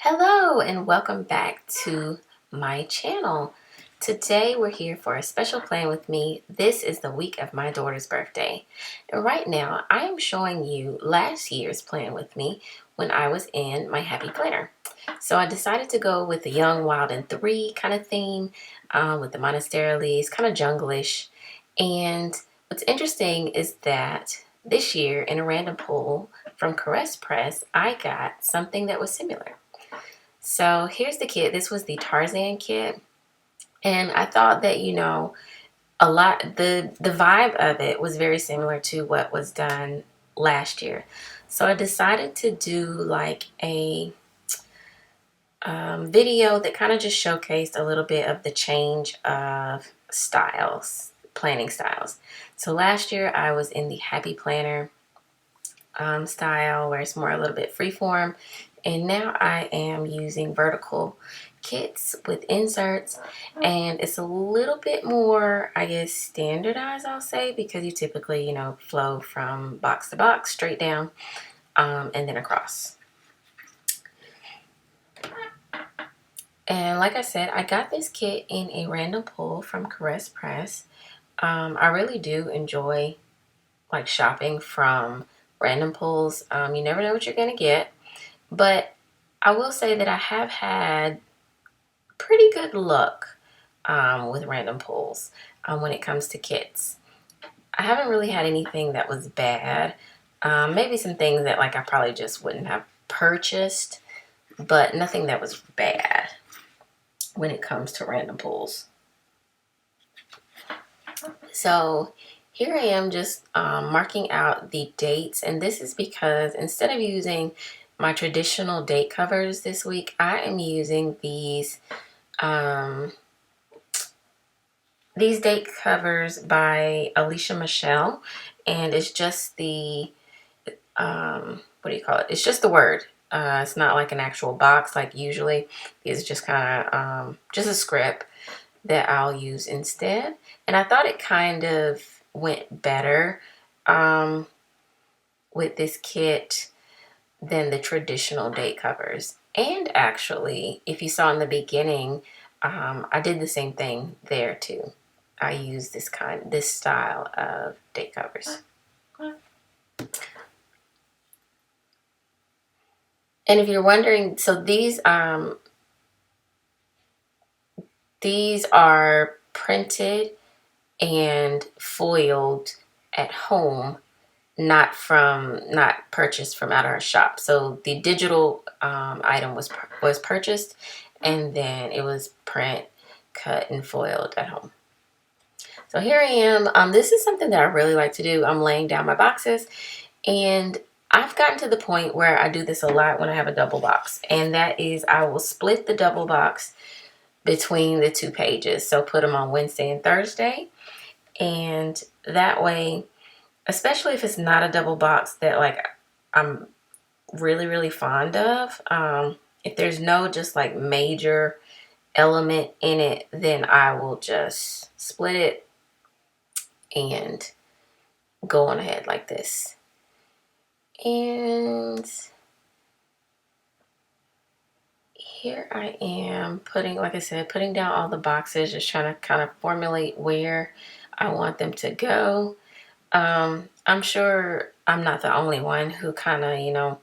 Hello and welcome back to my channel. Today we're here for a special plan with me. This is the week of my daughter's birthday. And right now I am showing you last year's plan with me when I was in my happy planner. So I decided to go with the Young, Wild, and Three kind of theme with the monasterilies, kind of junglish. And what's interesting is that this year in a random pull from Caress Press, I got something that was similar. So here's the kit. This was the Tarzan kit. And I thought that, the vibe of it was very similar to what was done last year. So I decided to do like a video that kind of just showcased a little bit of the change of styles, planning styles. So last year I was in the Happy Planner style where it's more a little bit freeform. And now I am using vertical kits with inserts, and it's a little bit more, I guess, standardized, I'll say, because you typically, flow from box to box, straight down, and then across. And like I said, I got this kit in a random pull from Caress Press. I really do enjoy like shopping from random pulls. You never know what you're gonna get. But I will say that I have had pretty good luck with random pulls when it comes to kits. I haven't really had anything that was bad. Maybe some things that like I probably just wouldn't have purchased, but nothing that was bad when it comes to random pulls. So here I am just marking out the dates, and this is because instead of using my traditional date covers this week, I am using these date covers by Alicia Michelle, and it's just the what do you call it? It's just the word. It's not like an actual box like usually. It's just kind of just a script that I'll use instead. And I thought it kind of went better with this kit than the traditional date covers. And actually, if you saw in the beginning, I did the same thing there too. I used this style of date covers. And if you're wondering, so these are printed and foiled at home, not purchased from out our shop. So the digital item was purchased, and then it was print, cut, and foiled at home. So here I am. This is something that I really like to do. I'm laying down my boxes, and I've gotten to the point where I do this a lot when I have a double box, and that is I will split the double box between the two pages. So put them on Wednesday and Thursday, and that way, especially if it's not a double box that like I'm really, really fond of, if there's no just like major element in it, then I will just split it and go on ahead like this. And here I am putting, like I said, putting down all the boxes, just trying to kind of formulate where I want them to go. I'm sure I'm not the only one who kind of,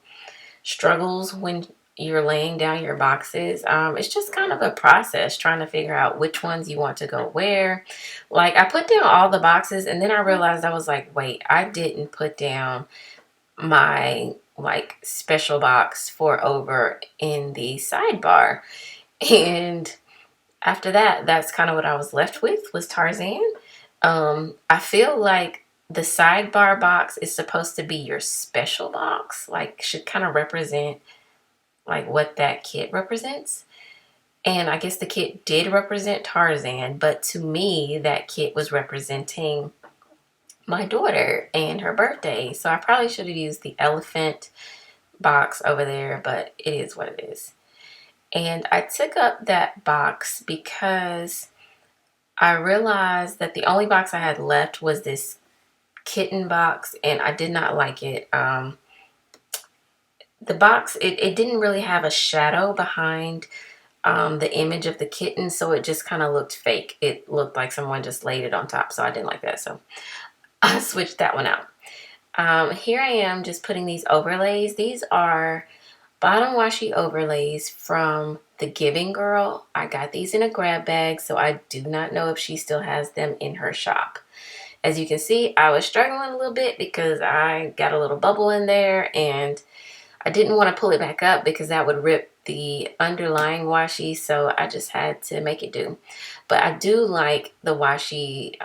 struggles when you're laying down your boxes. It's just kind of a process trying to figure out which ones you want to go where. Like I put down all the boxes, and then I realized I was like, wait, I didn't put down my like special box for over in the sidebar. And after that, that's kind of what I was left with was Tarzan. I feel like the sidebar box is supposed to be your special box, like should kind of represent like what that kit represents. And I guess the kit did represent Tarzan, but to me, that kit was representing my daughter and her birthday. So I probably should have used the elephant box over there, but it is what it is. And I took up that box because I realized that the only box I had left was this kitten box, and I did not like it. the box, it didn't really have a shadow behind the image of the kitten, so it just kind of looked fake. It looked like someone just laid it on top, so I didn't like that, so I switched that one out. Here I am just putting these overlays. These are bottom washi overlays from the Giving Girl. I got these in a grab bag, so I do not know if she still has them in her shop. As you can see, I was struggling a little bit because I got a little bubble in there, and I didn't want to pull it back up because that would rip the underlying washi, so I just had to make it do. But I do like the washi,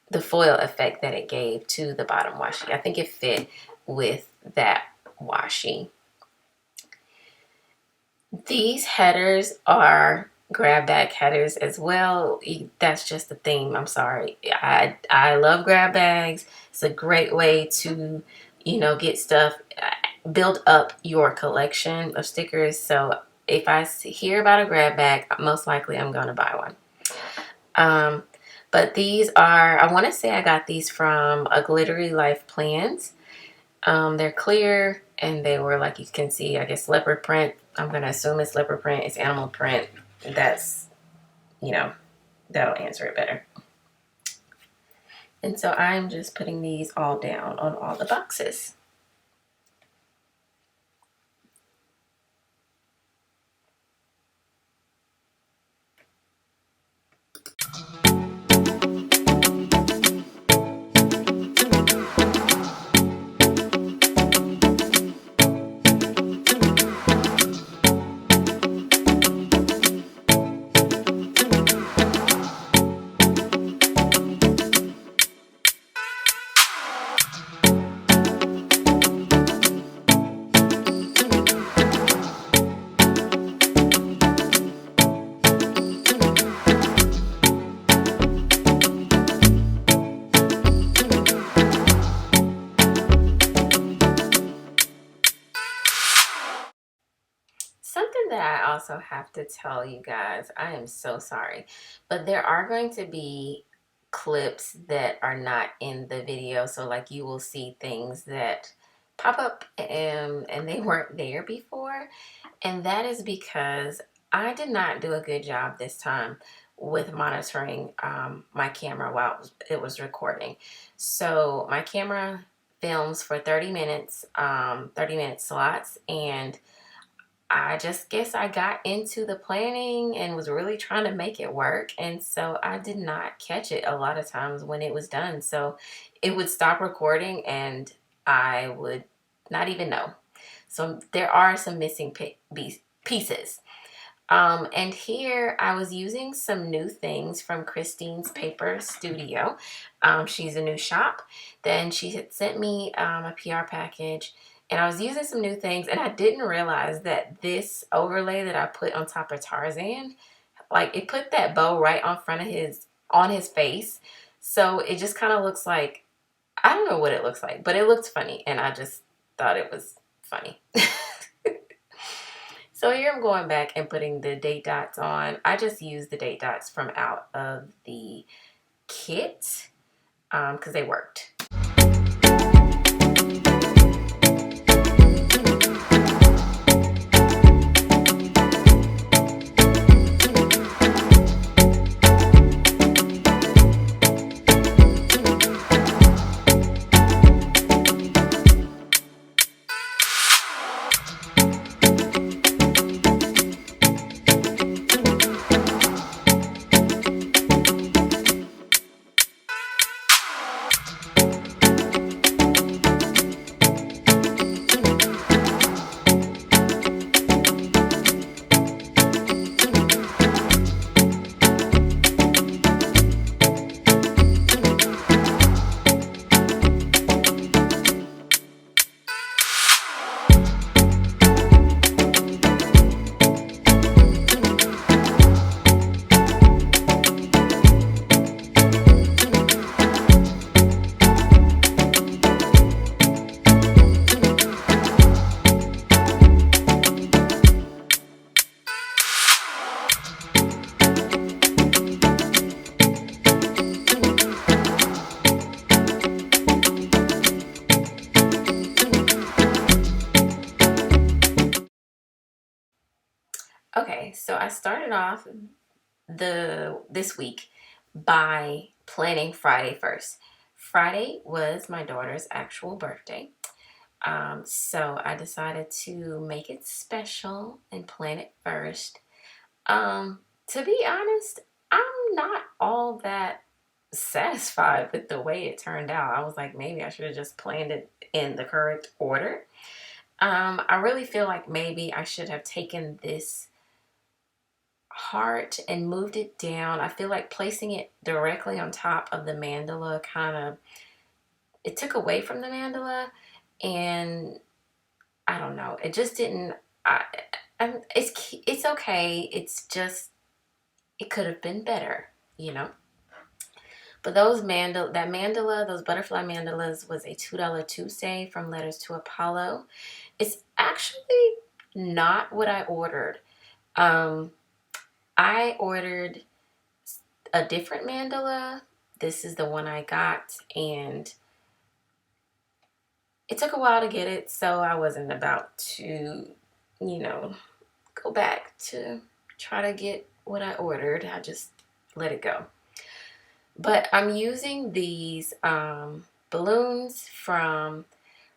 the foil effect that it gave to the bottom washi. I think it fit with that washi. These headers are grab bag headers as well. That's just the theme. I'm sorry. I love grab bags. It's a great way to, get stuff, build up your collection of stickers. So if I hear about a grab bag, most likely I'm going to buy one. But these are, I want to say I got these from A Glittery Life Plans. They're clear, and they were, like you can see, I guess, leopard print. I'm going to assume it's leopard print. It's animal print. That's, that'll answer it better. And so I'm just putting these all down on all the boxes. Something that I also have to tell you guys, I am so sorry, but there are going to be clips that are not in the video. So like you will see things that pop up and they weren't there before. And that is because I did not do a good job this time with monitoring my camera while it was recording. So my camera films for 30 minutes, 30-minute slots, and I just guess I got into the planning and was really trying to make it work. And so I did not catch it a lot of times when it was done. So it would stop recording and I would not even know. So there are some missing pieces. And here I was using some new things from Christine's Paper Studio. She's a new shop. Then she had sent me a PR package, and I was using some new things, and I didn't realize that this overlay that I put on top of Tarzan, like it put that bow right on front of on his face. So it just kind of looks like, I don't know what it looks like, but it looked funny, and I just thought it was funny. So here I'm going back and putting the date dots on. I just used the date dots from out of the kit because they worked. Okay, so I started off this week by planning Friday first. Friday was my daughter's actual birthday. So I decided to make it special and plan it first. To be honest, I'm not all that satisfied with the way it turned out. I was like, maybe I should have just planned it in the correct order. I really feel like maybe I should have taken this heart and moved it down. I feel like placing it directly on top of the mandala kind of it took away from the mandala, and I don't know. It just didn't. It's okay. It's just it could have been better, you know. But that mandala, those butterfly mandalas, was a $2 Tuesday from Letters to Apollo. It's actually not what I ordered. Um, I ordered a different mandala. This is the one I got, and it took a while to get it, so I wasn't about to, you know, go back to try to get what I ordered. I just let it go. But I'm using these balloons from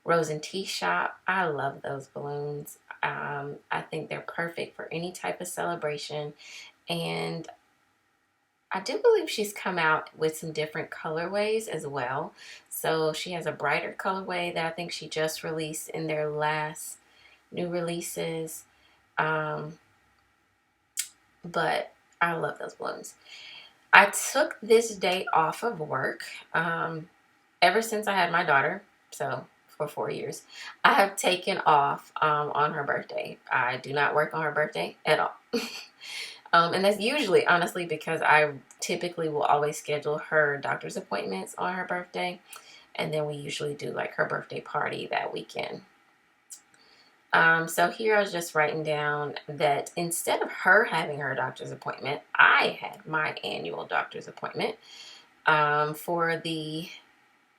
Rose and Tea Shop. I love those balloons. I think they're perfect for any type of celebration. And I do believe she's come out with some different colorways as well. So she has a brighter colorway that I think she just released in their last new releases. Um, but I love those balloons. I took this day off of work ever since I had my daughter. So for 4 years, I have taken off on her birthday. I do not work on her birthday at all. And that's usually, honestly, because I typically will always schedule her doctor's appointments on her birthday. And then we usually do like her birthday party that weekend. So here I was just writing down that instead of her having her doctor's appointment, I had my annual doctor's appointment for the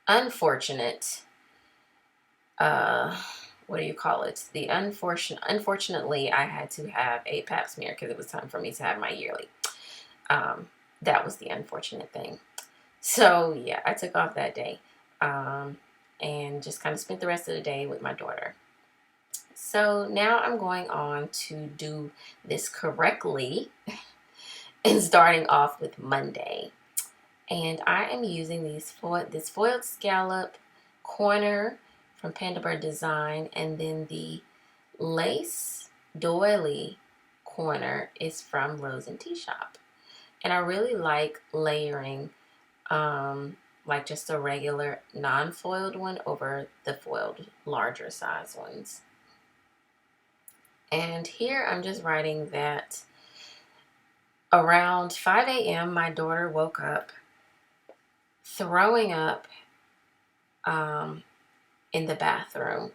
unfortunate, what do you call it? Unfortunately, I had to have a pap smear because it was time for me to have my yearly. That was the unfortunate thing. So yeah, I took off that day and just kind of spent the rest of the day with my daughter. So now I'm going on to do this correctly and starting off with Monday. And I am using this foiled scallop corner from Panda Bird Design, and then the lace doily corner is from Rose and Tea Shop. And I really like layering like just a regular non-foiled one over the foiled larger size ones. And here I'm just writing that around 5 a.m. my daughter woke up throwing up in the bathroom.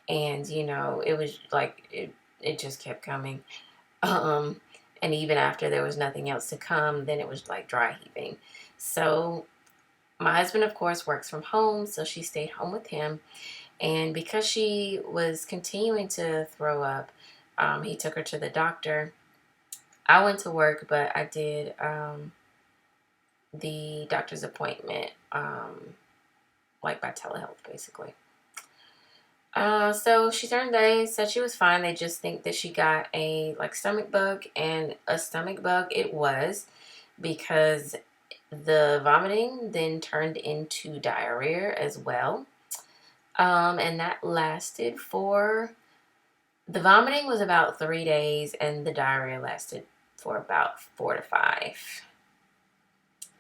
And, you know, it was like, it just kept coming. Um, and even after there was nothing else to come, then it was like dry heaving. So my husband, of course, works from home, so she stayed home with him. And because she was continuing to throw up, he took her to the doctor. I went to work, but I did the doctor's appointment like by telehealth, basically. So she turned day, said she was fine. They just think that she got a like stomach bug, and a stomach bug it was, because the vomiting then turned into diarrhea as well. And that lasted for, the vomiting was about 3 days, and the diarrhea lasted for about 4 to 5.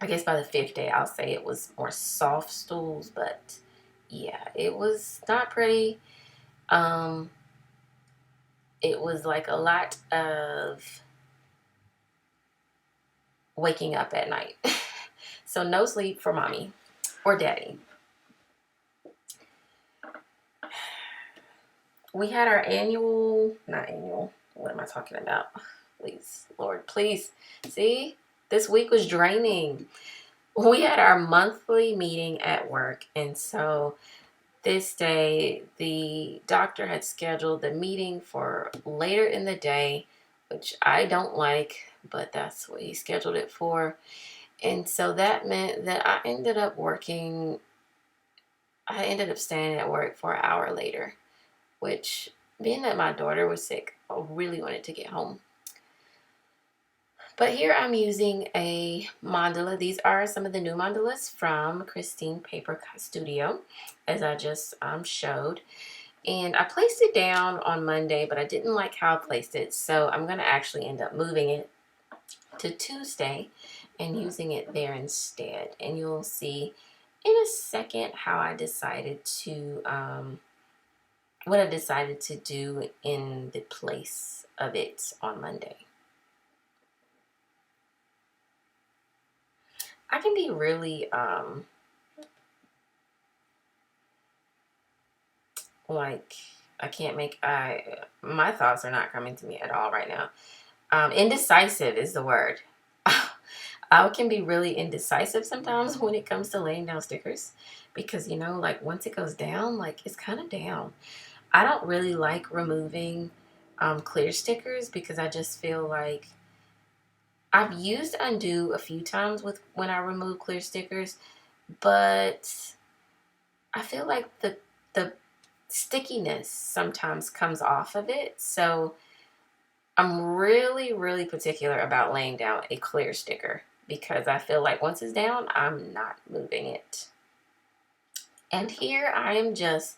I guess by the fifth day, I'll say it was more soft stools, but yeah, it was not pretty. Um, it was like a lot of waking up at night. So no sleep for mommy or daddy. We had our not annual, what am I talking about? Please, Lord, please. See, this week was draining. We had our monthly meeting at work, and so this day the doctor had scheduled the meeting for later in the day which I don't like, but that's what he scheduled it for. And so that meant that I ended up staying at work for an hour later, which, being that my daughter was sick, I really wanted to get home. But here I'm using a mandala. These are some of the new mandalas from Christine Paper Studio, as I just showed. And I placed it down on Monday, but I didn't like how I placed it. So I'm going to actually end up moving it to Tuesday and using it there instead. And you'll see in a second how I decided to, what I decided to do in the place of it on Monday. I can be really, like, my thoughts are not coming to me at all right now. Indecisive is the word. I can be really indecisive sometimes when it comes to laying down stickers, because, like, once it goes down, like, it's kind of down. I don't really like removing clear stickers, because I just feel like I've used undo a few times when I remove clear stickers, but I feel like the stickiness sometimes comes off of it. So I'm really, really particular about laying down a clear sticker, because I feel like once it's down, I'm not moving it. And here I am just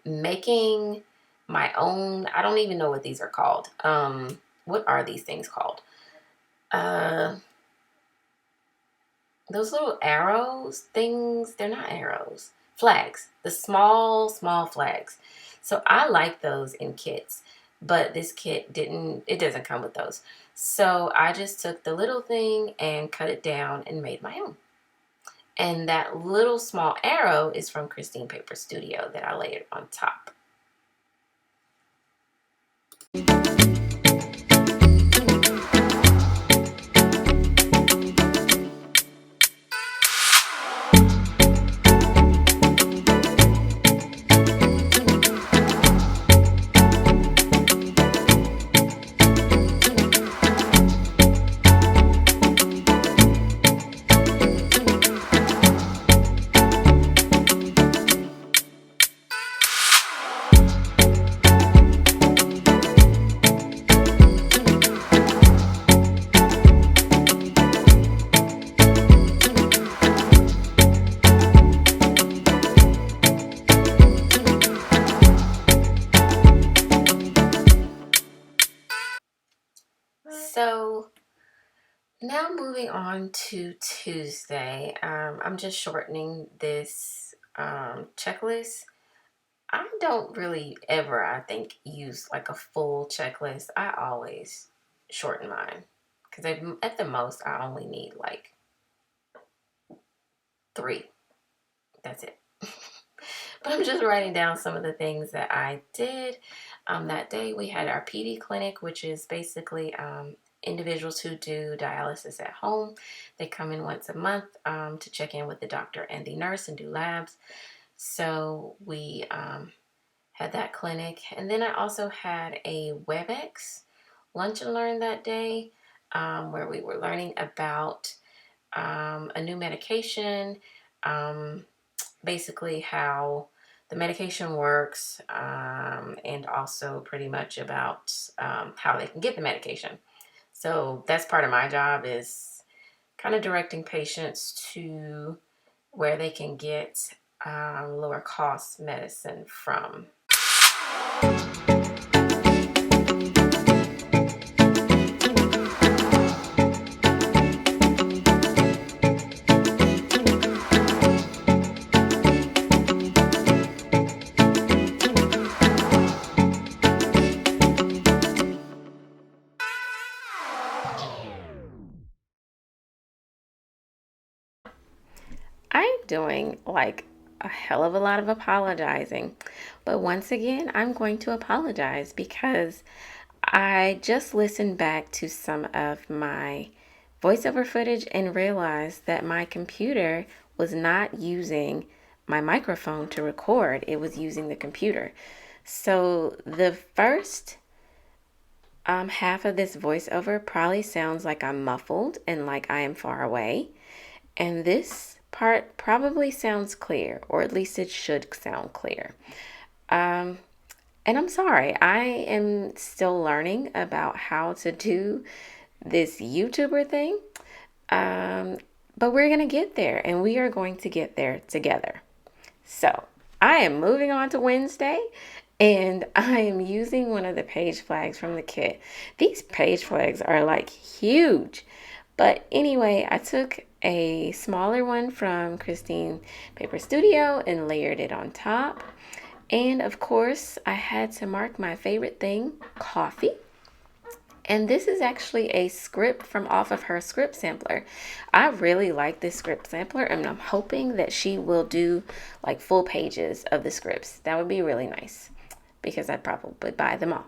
making my own. I don't even know what these are called. What are these things called? Those little arrows things, they're not arrows. Flags. The small, small flags. So I like those in kits, but this kit doesn't come with those. So I just took the little thing and cut it down and made my own. And that little small arrow is from Christine Paper Studio that I layered on top. So now moving on to Tuesday, I'm just shortening this checklist. I don't really ever, I think, use like a full checklist. I always shorten mine, because at the most I only need like 3. That's it. But I'm just writing down some of the things that I did. That day we had our PD clinic, which is basically individuals who do dialysis at home. They come in once a month to check in with the doctor and the nurse and do labs. So we had that clinic. And then I also had a WebEx lunch and learn that day, where we were learning about a new medication, basically how the medication works, and also pretty much about how they can get the medication. So that's part of my job, is kind of directing patients to where they can get lower cost medicine from. I'm doing like a hell of a lot of apologizing. But once again, I'm going to apologize because I just listened back to some of my voiceover footage and realized that my computer was not using my microphone to record, it was using the computer. So the first Half of this voiceover probably sounds like I'm muffled and like I am far away. And this part probably sounds clear, or at least it should sound clear. Um, and I'm sorry, I am still learning about how to do this YouTuber thing. Um, but we're going to get there, and we are going to get there together. So I am moving on to Wednesday, and I am using one of the page flags from the kit. These page flags are like huge. But anyway, I took a smaller one from Christine Paper Studio and layered it on top. And of course, I had to mark my favorite thing, coffee. And this is actually a script from off of her script sampler. I really like this script sampler, and I'm hoping that she will do like full pages of the scripts. That would be really nice because I'd probably buy them all.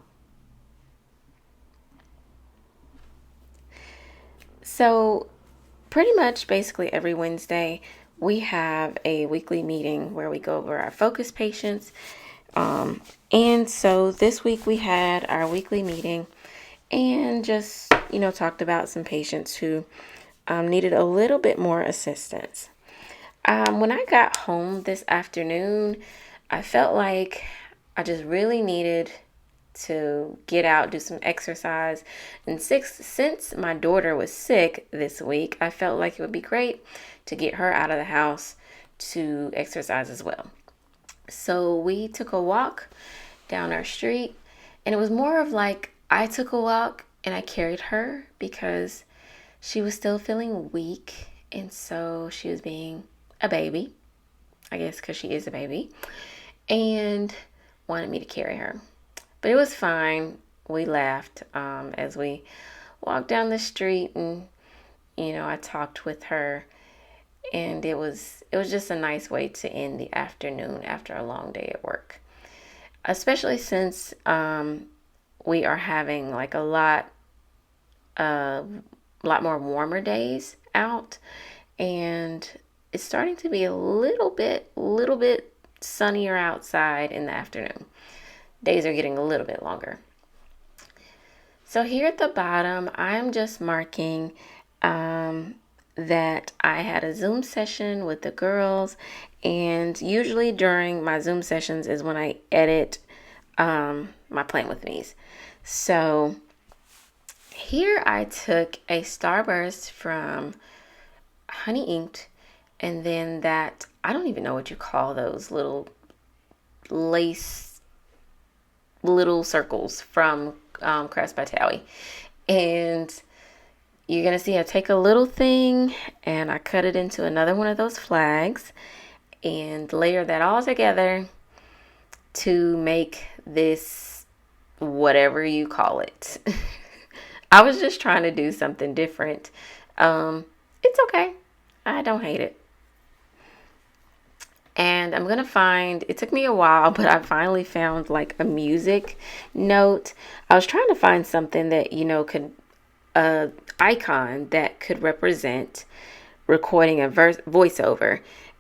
So pretty much basically every Wednesday, we have a weekly meeting where we go over our focus patients. And so this week we had our weekly meeting and just, talked about some patients who needed a little bit more assistance. When I got home this afternoon, I felt like I just really needed to get out, do some exercise. And since my daughter was sick this week, I felt like it would be great to get her out of the house to exercise as well. So we took a walk down our street, and it was more of like I took a walk and I carried her because she was still feeling weak, and so she was being a baby, I guess, because she is a baby, and wanted me to carry her. But it was fine. We laughed as we walked down the street, and I talked with her, and it was just a nice way to end the afternoon after a long day at work, especially since we are having like a lot more warmer days out, and it's starting to be a little bit sunnier outside in the afternoon. Days are getting a little bit longer. So here at the bottom, I'm just marking that I had a Zoom session with the girls, and usually during my Zoom sessions is when I edit my Plan With Me's. So here I took a Starburst from Honey Inked, and then that, I don't even know what you call those little lace little circles from Crafts by Towie. And you're going to see I take a little thing and I cut it into another one of those flags and layer that all together to make this whatever you call it. I was just trying to do something different. It's okay. I don't hate it. And I'm going to find, it took me a while, but I finally found like a music note. I was trying to find something that, could, icon that could represent recording a voiceover.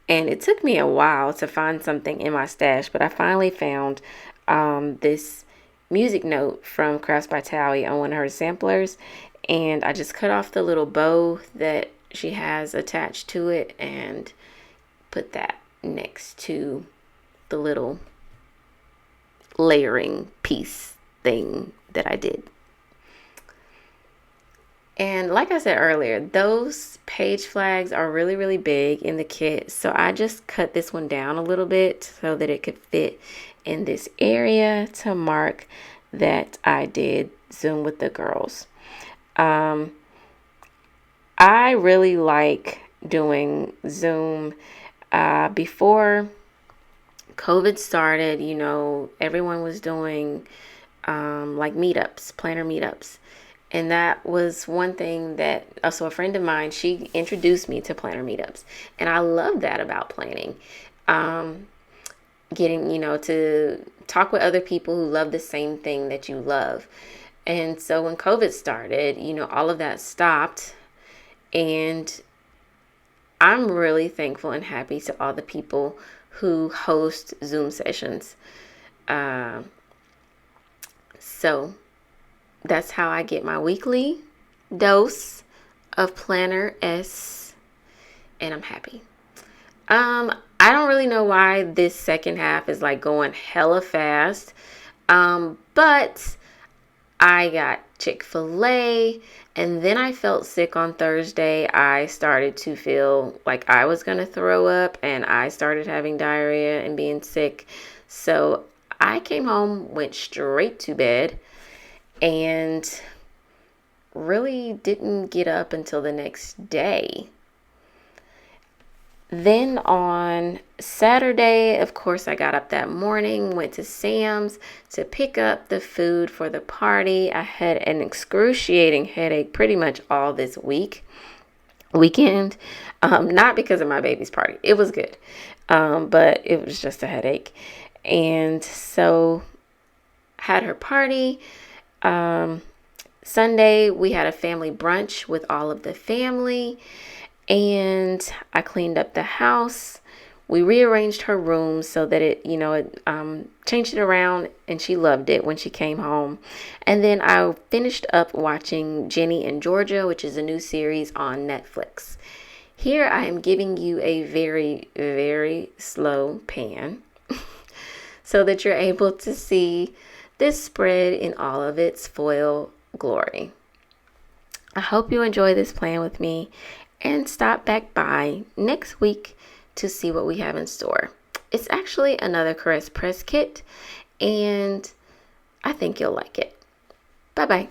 And it took me a while to find something in my stash, but I finally found this music note from Crafts by Towie on one of her samplers. And I just cut off the little bow that she has attached to it and put that next to the little layering piece thing that I did. And like I said earlier, those page flags are really, really big in the kit. So I just cut this one down a little bit so that it could fit in this area to mark that I did Zoom with the girls. I really like doing Zoom. Before COVID started, everyone was doing like meetups, planner meetups. And that was one thing that, so a friend of mine, she introduced me to planner meetups. And I love that about planning. Getting, to talk with other people who love the same thing that you love. And so when COVID started, all of that stopped. And I'm really thankful and happy to all the people who host Zoom sessions. So that's how I get my weekly dose of Planner S, and I'm happy. I don't really know why this second half is like going hella fast. But I got Chick-fil-A, and then I felt sick on Thursday. I started to feel like I was going to throw up, and I started having diarrhea and being sick. So I came home, went straight to bed, and really didn't get up until the next day. Then on Saturday, of course, I got up that morning, went to Sam's to pick up the food for the party. I had an excruciating headache pretty much all this weekend. Not because of my baby's party. It was good. But it was just a headache. And so had her party. Sunday, we had a family brunch with all of the family. And I cleaned up the house. We rearranged her room so that it changed it around, and she loved it when she came home. And then I finished up watching Jenny and Georgia, which is a new series on Netflix. Here I am giving you a very, very slow pan so that you're able to see this spread in all of its foil glory. I hope you enjoy this plan with me, and stop back by next week to see what we have in store. It's actually another Caress Press kit, and I think you'll like it. Bye-bye.